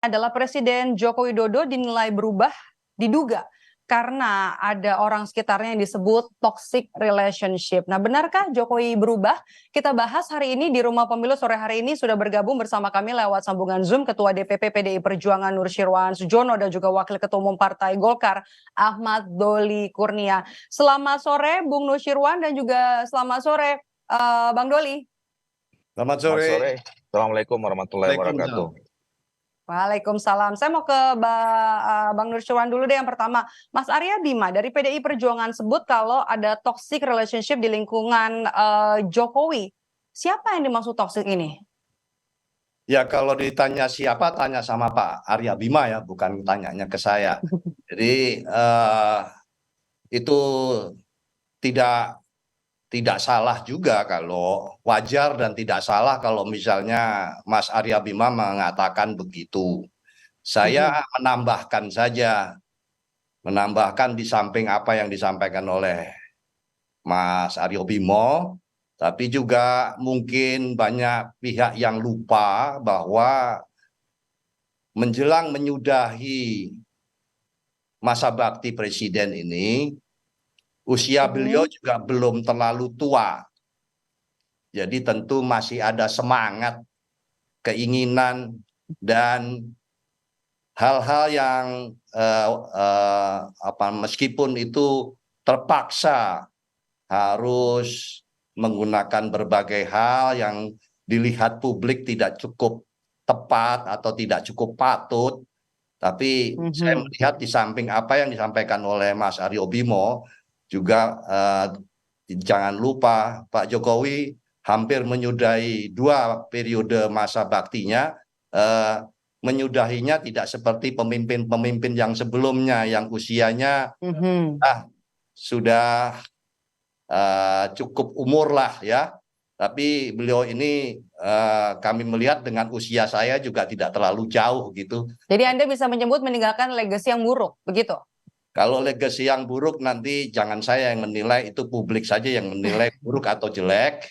adalah Presiden Joko Widodo dinilai berubah, diduga karena ada orang sekitarnya yang disebut toxic relationship. Nah, benarkah Jokowi berubah? Kita bahas hari ini di Rumah Pemilu. Sore hari ini sudah bergabung bersama kami lewat sambungan Zoom Ketua DPP PDI Perjuangan Nusyirwan Sujono dan juga Wakil Ketua Umum Partai Golkar Ahmad Doli Kurnia. Selamat sore Bung Nusyirwan dan juga selamat sore Bang Doli. Selamat Selamat sore. sore. Assalamualaikum warahmatullahi wabarakatuh. Waalaikumsalam. Saya mau ke Bang Nusyirwan dulu deh yang pertama. Mas Arya Bima dari PDI Perjuangan sebut kalau ada toxic relationship di lingkungan Jokowi. Siapa yang dimaksud toxic ini? Ya kalau ditanya siapa, tanya sama Pak Arya Bima ya, bukan tanyanya ke saya. Jadi itu tidak salah juga kalau wajar dan tidak salah kalau misalnya Mas Arya Bima mengatakan begitu. Saya menambahkan saja, di samping apa yang disampaikan oleh Mas Arya Bima, tapi juga mungkin banyak pihak yang lupa bahwa menjelang menyudahi masa bakti presiden ini, usia beliau juga belum terlalu tua. Jadi tentu masih ada semangat, keinginan, dan hal-hal yang meskipun itu terpaksa harus menggunakan berbagai hal yang dilihat publik tidak cukup tepat atau tidak cukup patut. Tapi saya melihat di samping apa yang disampaikan oleh Mas Arya Bima, juga jangan lupa Pak Jokowi hampir menyudahi 2 periode masa baktinya, menyudahinya tidak seperti pemimpin-pemimpin yang sebelumnya yang usianya sudah cukup umur lah ya. Tapi beliau ini kami melihat dengan usia saya juga tidak terlalu jauh gitu. Jadi Anda bisa menyebut meninggalkan legacy yang buruk, begitu? Kalau legacy yang buruk nanti jangan saya yang menilai, itu publik saja yang menilai buruk atau jelek.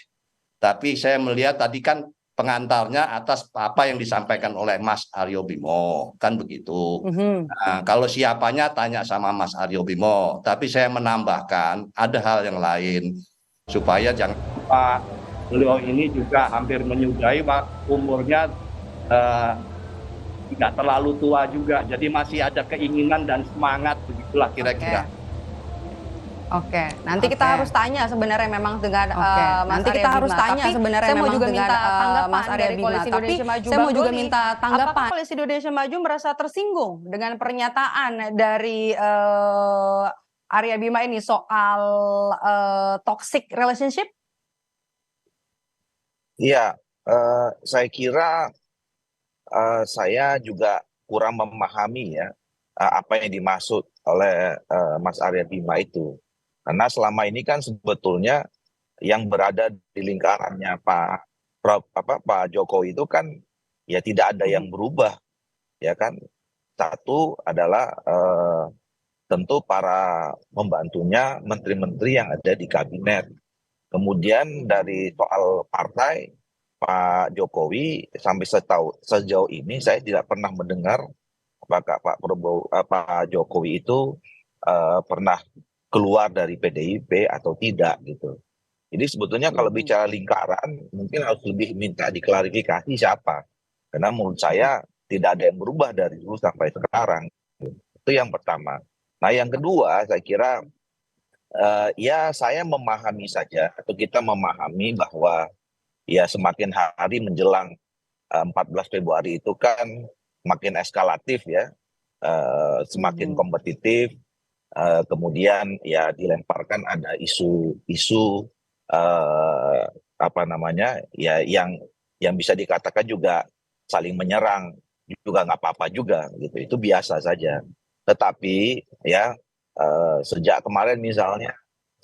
Tapi saya melihat tadi kan pengantarnya atas apa yang disampaikan oleh Mas Arya Bima, kan begitu. Nah, kalau siapanya tanya sama Mas Arya Bima, tapi saya menambahkan ada hal yang lain supaya jangan lupa beliau ini juga hampir menyudahi umurnya tidak terlalu tua juga, jadi masih ada keinginan dan semangat, begitulah kira-kira. Oke, nanti kita harus tanya sebenarnya memang dengan Mas Arya Bima. Saya mau juga minta tanggapan Mas Arya Bima. Tapi saya mau juga minta tanggapan. Apakah Koalisi Indonesia Maju merasa tersinggung dengan pernyataan dari Arya Bima ini soal toxic relationship? Iya, saya kira saya juga kurang memahami ya apa yang dimaksud oleh Mas Arya Bima itu. Karena selama ini kan sebetulnya yang berada di lingkarannya Pak Jokowi itu kan ya tidak ada yang berubah, ya kan. Satu adalah tentu para pembantunya, menteri-menteri yang ada di kabinet. Kemudian dari soal partai, Pak Jokowi sampai sejauh ini saya tidak pernah mendengar apakah Pak Jokowi itu pernah keluar dari PDIP atau tidak gitu. Jadi sebetulnya kalau bicara lingkaran mungkin harus lebih minta diklarifikasi siapa. Karena menurut saya tidak ada yang berubah dari dulu sampai sekarang. Itu yang pertama. Nah yang kedua saya kira ya saya memahami saja atau kita memahami bahwa ya semakin hari menjelang 14 Februari itu kan makin eskalatif ya, semakin kompetitif. Kemudian ya dilemparkan ada isu-isu ya yang bisa dikatakan juga saling menyerang, juga nggak apa-apa juga gitu, itu biasa saja. Tetapi ya sejak kemarin misalnya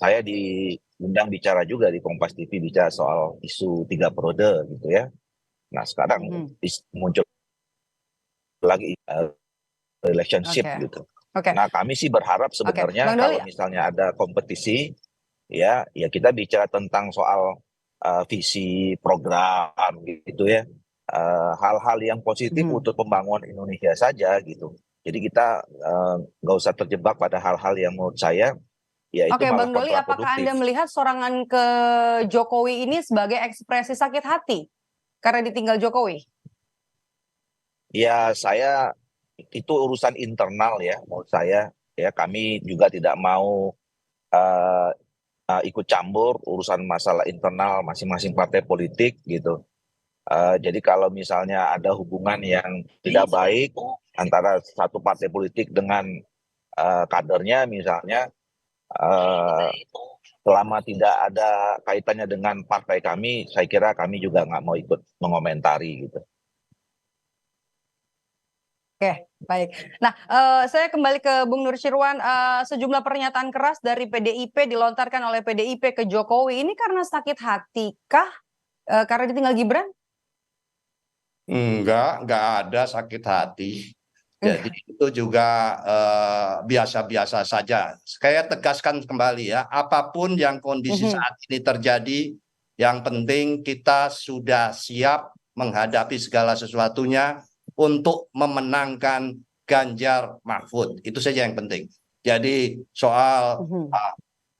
saya diundang bicara juga di Kompas TV bicara soal isu 3 periode gitu ya. Nah sekarang muncul lagi relationship gitu. Nah kami sih berharap sebenarnya kalau misalnya ada kompetisi ya kita bicara tentang soal visi program gitu ya. hal-hal yang positif untuk pembangunan Indonesia saja gitu. Jadi kita nggak usah terjebak pada hal-hal yang menurut saya ya itu Oke, malah Bang Doli, apakah Anda kontraproduktif. melihat serangan ke Jokowi ini sebagai ekspresi sakit hati karena ditinggal Jokowi? Ya saya itu urusan internal ya menurut saya ya, kami juga tidak mau eh, ikut campur urusan masalah internal masing-masing partai politik gitu. Jadi kalau misalnya ada hubungan yang tidak baik antara satu partai politik dengan kadernya misalnya, eh, selama tidak ada kaitannya dengan partai kami, saya kira kami juga nggak mau ikut mengomentari gitu. Oke, baik. Nah, saya kembali ke Bung Nusyirwan. Sejumlah pernyataan keras dari PDIP dilontarkan oleh PDIP ke Jokowi. Ini karena sakit hati kah? Karena ditinggal Gibran? Enggak ada sakit hati. Jadi itu juga biasa-biasa saja. Saya tegaskan kembali ya, apapun yang kondisi saat ini terjadi, yang penting kita sudah siap menghadapi segala sesuatunya untuk memenangkan Ganjar Mahfud. Itu saja yang penting. Jadi soal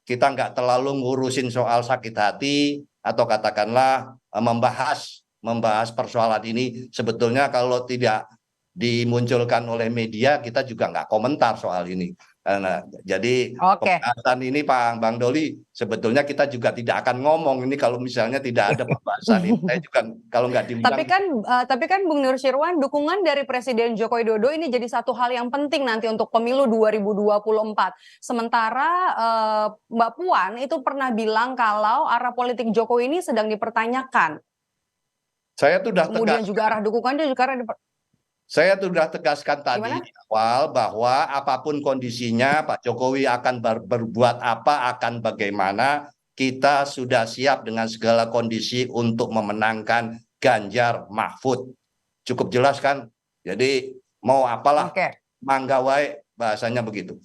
kita nggak terlalu ngurusin soal sakit hati atau katakanlah membahas persoalan ini. Sebetulnya kalau tidak dimunculkan oleh media, kita juga nggak komentar soal ini. Jadi pembahasan ini Pak Bang Doli, sebetulnya kita juga tidak akan ngomong ini kalau misalnya tidak ada pembahasan ini. Saya juga kalau nggak diundang. Tapi kan Bung Nusyirwan, dukungan dari Presiden Joko Widodo ini jadi satu hal yang penting nanti untuk pemilu 2024. Sementara Mbak Puan itu pernah bilang kalau arah politik Jokowi ini sedang dipertanyakan. Saya tuh udah kemudian juga arah dukungannya juga saya sudah tegaskan tadi di awal bahwa apapun kondisinya Pak Jokowi akan berbuat apa, akan bagaimana, kita sudah siap dengan segala kondisi untuk memenangkan Ganjar Mahfud. Cukup jelas kan? Jadi mau apalah, mangga wae, bahasanya begitu.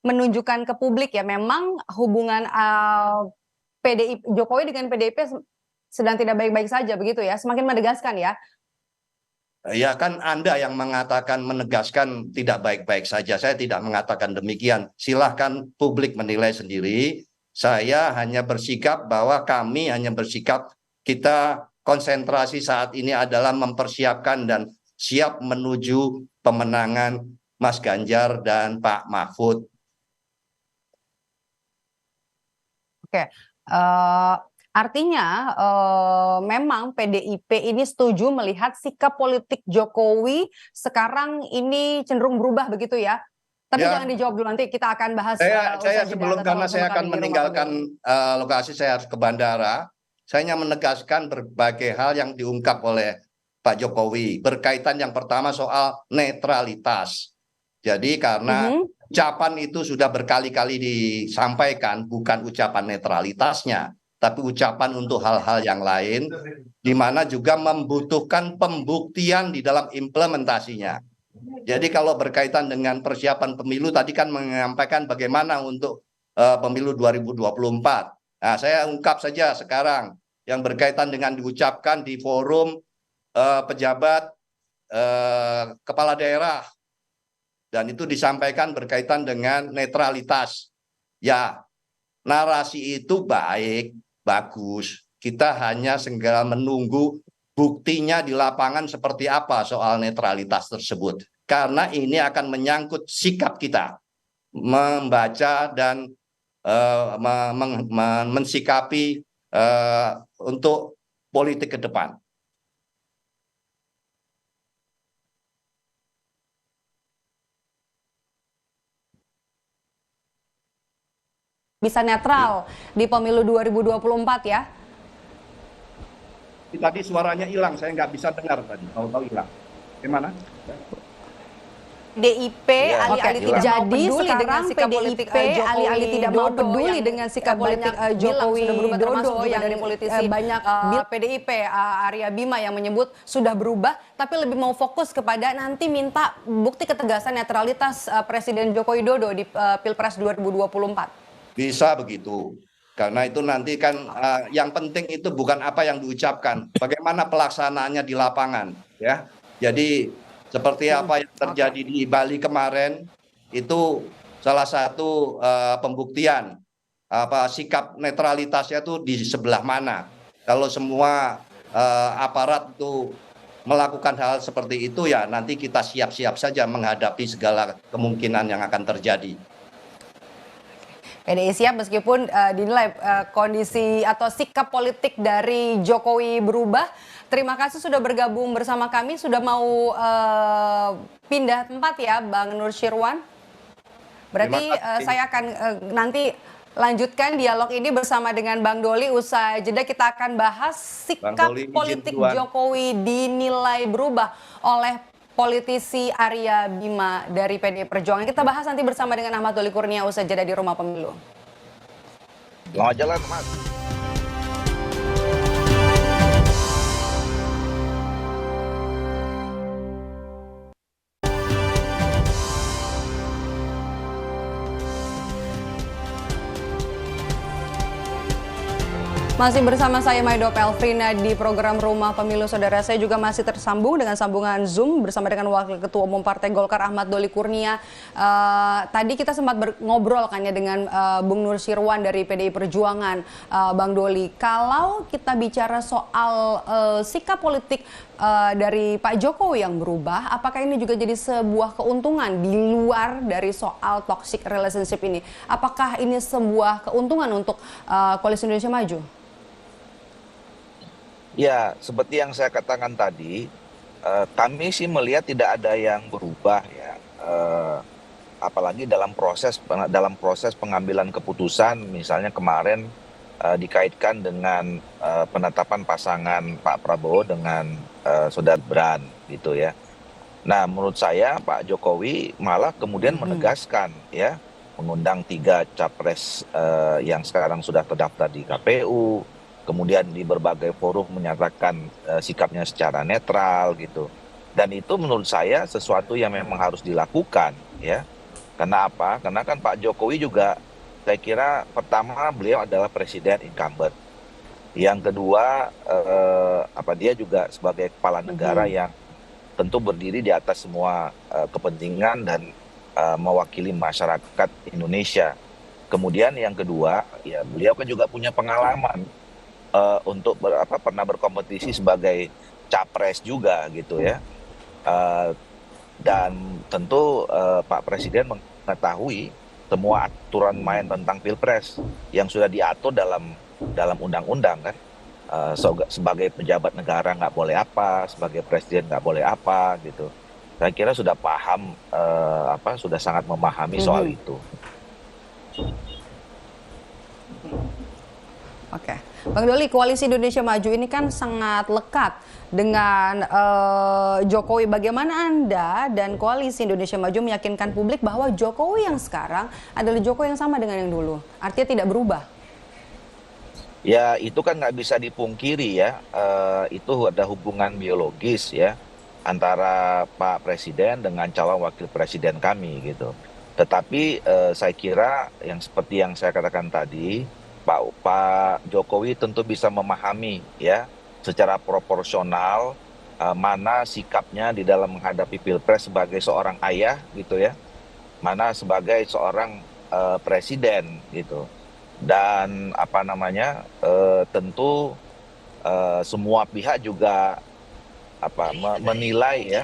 Menunjukkan ke publik ya, memang hubungan PDIP, Jokowi dengan PDIP sedang tidak baik-baik saja begitu ya, semakin menegaskan ya. Ya kan Anda yang mengatakan menegaskan tidak baik-baik saja, saya tidak mengatakan demikian. Silahkan publik menilai sendiri. Saya hanya bersikap bahwa kami hanya bersikap kita konsentrasi saat ini adalah mempersiapkan dan siap menuju pemenangan Mas Ganjar dan Pak Mahfud. Oke. Artinya memang PDIP ini setuju melihat sikap politik Jokowi sekarang ini cenderung berubah begitu ya. Tapi jangan dijawab dulu, nanti kita akan bahas. Saya sebelum, karena saya akan meninggalkan lokasi, saya harus ke bandara. Saya hanya menegaskan berbagai hal yang diungkap oleh Pak Jokowi berkaitan yang pertama soal netralitas. Jadi karena ucapan itu sudah berkali-kali disampaikan, bukan ucapan netralitasnya, tapi ucapan untuk hal-hal yang lain, di mana juga membutuhkan pembuktian di dalam implementasinya. Jadi kalau berkaitan dengan persiapan pemilu, tadi kan menyampaikan bagaimana untuk pemilu 2024. Nah, saya ungkap saja sekarang yang berkaitan dengan diucapkan di forum pejabat kepala daerah, dan itu disampaikan berkaitan dengan netralitas. Ya, narasi itu baik, bagus. Kita hanya segera menunggu buktinya di lapangan seperti apa soal netralitas tersebut. Karena ini akan menyangkut sikap kita membaca dan mensikapi untuk politik ke depan. Bisa netral di pemilu 2024 ya? Tadi suaranya hilang, saya nggak bisa dengar tadi. Tahu-tahu hilang. Gimana? PDIP alih-alih tidak mau peduli dengan sikap politik alih-alih tidak mau peduli dengan sikap politik Jokowi Dodo yang dari politisi banyak PDIP Arya Bima yang menyebut sudah berubah, tapi lebih mau fokus kepada nanti minta bukti ketegasan netralitas Presiden Joko Widodo di Pilpres 2024. Bisa begitu. Karena itu nanti kan yang penting itu bukan apa yang diucapkan, bagaimana pelaksanaannya di lapangan, ya. Jadi seperti apa yang terjadi di Bali kemarin itu salah satu pembuktian sikap netralitasnya itu di sebelah mana. Kalau semua aparat itu melakukan hal seperti itu, ya nanti kita siap-siap saja menghadapi segala kemungkinan yang akan terjadi. PDI siap meskipun dinilai kondisi atau sikap politik dari Jokowi berubah. Terima kasih sudah bergabung bersama kami, sudah mau pindah tempat ya Bang Nusirwan. Berarti saya akan nanti lanjutkan dialog ini bersama dengan Bang Doli. Usai jeda kita akan bahas sikap politik Jokowi dinilai berubah oleh politisi Arya Bima dari PDI Perjuangan. Kita bahas nanti bersama dengan Ahmad Doli Kurnia usai jeda di Rumah Pemilu. Selamat jalan, Mas. Masih bersama saya Maido Pelfrina di program Rumah Pemilu. Saudara, saya juga masih tersambung dengan sambungan Zoom bersama dengan Wakil Ketua Umum Partai Golkar Ahmad Doli Kurnia. Tadi kita sempat ngobrol kan ya dengan Bung Nusirwan dari PDI Perjuangan. Bang Doli, kalau kita bicara soal sikap politik dari Pak Jokowi yang berubah, apakah ini juga jadi sebuah keuntungan di luar dari soal toxic relationship ini? Apakah ini sebuah keuntungan untuk Koalisi Indonesia Maju? Ya, seperti yang saya katakan tadi, kami sih melihat tidak ada yang berubah ya, apalagi dalam proses pengambilan keputusan, misalnya kemarin dikaitkan dengan penetapan pasangan Pak Prabowo dengan Saudara Gibran gitu ya. Nah, menurut saya Pak Jokowi malah kemudian menegaskan ya, mengundang 3 capres yang sekarang sudah terdaftar di KPU. Kemudian di berbagai forum menyatakan sikapnya secara netral gitu. Dan itu menurut saya sesuatu yang memang harus dilakukan ya. Karena apa? Karena kan Pak Jokowi juga saya kira pertama beliau adalah presiden incumbent. Yang kedua dia juga sebagai kepala negara yang tentu berdiri di atas semua kepentingan dan mewakili masyarakat Indonesia. Kemudian yang kedua ya beliau kan juga punya pengalaman untuk pernah berkompetisi sebagai capres juga gitu ya, dan tentu Pak Presiden mengetahui semua aturan main tentang pilpres yang sudah diatur dalam undang-undang kan. Sebagai pejabat negara nggak boleh apa, sebagai presiden nggak boleh apa gitu. Saya kira sudah paham, sudah sangat memahami soal itu. Oke, Bang Doli, Koalisi Indonesia Maju ini kan sangat lekat dengan Jokowi. Bagaimana Anda dan Koalisi Indonesia Maju meyakinkan publik bahwa Jokowi yang sekarang adalah Jokowi yang sama dengan yang dulu? Artinya tidak berubah? Ya, itu kan nggak bisa dipungkiri ya. Itu ada hubungan biologis ya antara Pak Presiden dengan calon wakil presiden kami gitu. Tetapi saya kira yang seperti yang saya katakan tadi, Pak Jokowi tentu bisa memahami ya secara proporsional mana sikapnya di dalam menghadapi pilpres sebagai seorang ayah gitu ya, mana sebagai seorang presiden gitu. Dan tentu semua pihak juga menilai ya,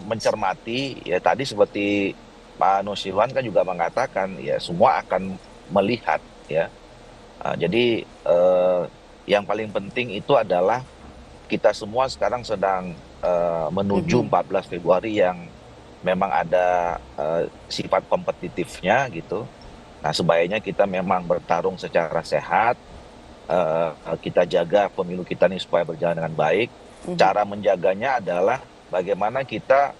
mencermati ya, tadi seperti Pak Nusirwan kan juga mengatakan ya semua akan melihat ya. Jadi yang paling penting itu adalah kita semua sekarang sedang menuju 14 Februari yang memang ada sifat kompetitifnya gitu. Nah, sebaiknya kita memang bertarung secara sehat, kita jaga pemilu kita ini supaya berjalan dengan baik. Cara menjaganya adalah bagaimana kita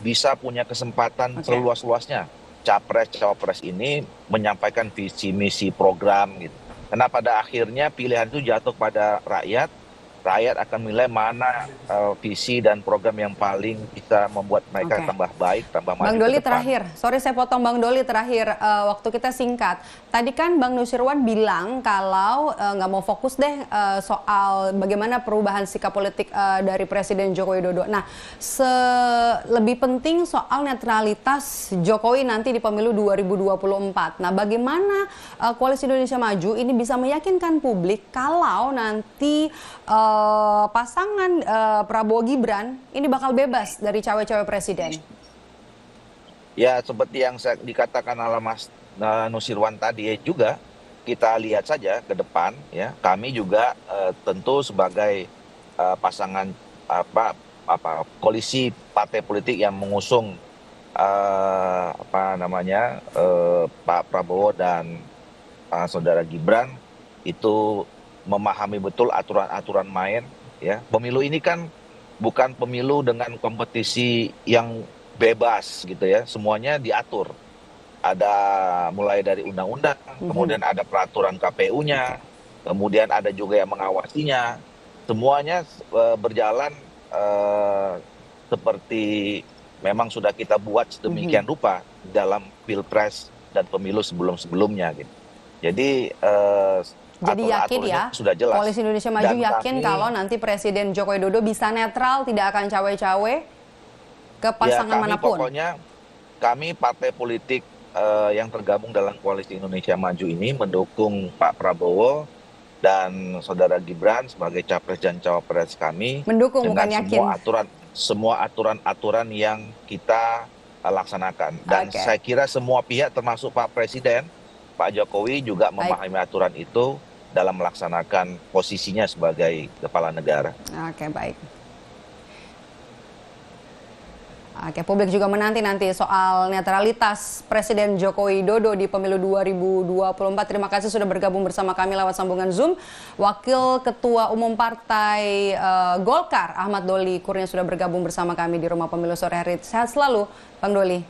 bisa punya kesempatan seluas-luasnya capres-cawapres ini menyampaikan visi misi program gitu. Karena pada akhirnya pilihan itu jatuh pada rakyat rakyat akan menilai mana visi dan program yang paling bisa membuat mereka tambah baik, tambah maju Bang ke Doli depan. terakhir, sorry saya potong Bang Doli terakhir, waktu kita singkat. Tadi kan Bang Nusirwan bilang kalau nggak mau fokus deh soal bagaimana perubahan sikap politik dari Presiden Joko Widodo. Nah, lebih penting soal netralitas Jokowi nanti di pemilu 2024. Nah, bagaimana Koalisi Indonesia Maju ini bisa meyakinkan publik kalau nanti pasangan Prabowo Gibran ini bakal bebas dari cawe-cawe presiden? Ya, seperti yang saya dikatakan oleh Mas Nusirwan tadi juga, kita lihat saja ke depan ya. Kami juga tentu sebagai pasangan koalisi partai politik yang mengusung Pak Prabowo dan Saudara Gibran itu memahami betul aturan-aturan main ya. Pemilu ini kan bukan pemilu dengan kompetisi yang bebas gitu ya, semuanya diatur. Ada mulai dari undang-undang, kemudian ada peraturan KPU-nya, kemudian ada juga yang mengawasinya. Semuanya berjalan seperti memang sudah kita buat sedemikian rupa dalam pilpres dan pemilu sebelum-sebelumnya gitu. Jadi yakin ya, sudah jelas. Koalisi Indonesia Maju yakin kalau nanti Presiden Joko Widodo bisa netral, tidak akan cawe-cawe ke pasangan manapun. Pokoknya kami partai politik yang tergabung dalam Koalisi Indonesia Maju ini mendukung Pak Prabowo dan Saudara Gibran sebagai capres dan cawapres kami. Mendukung bukan yakin. Semua aturan-aturan yang kita laksanakan. Dan saya kira semua pihak termasuk Pak Presiden, Pak Jokowi juga memahami aturan itu dalam melaksanakan posisinya sebagai kepala negara. Oke, baik. Oke, publik juga menanti soal netralitas Presiden Joko Widodo di pemilu 2024. Terima kasih sudah bergabung bersama kami lewat sambungan Zoom. Wakil Ketua Umum Partai Golkar Ahmad Doli Kurnia sudah bergabung bersama kami di Rumah Pemilu sore hari. Sehat selalu, Bang Doli.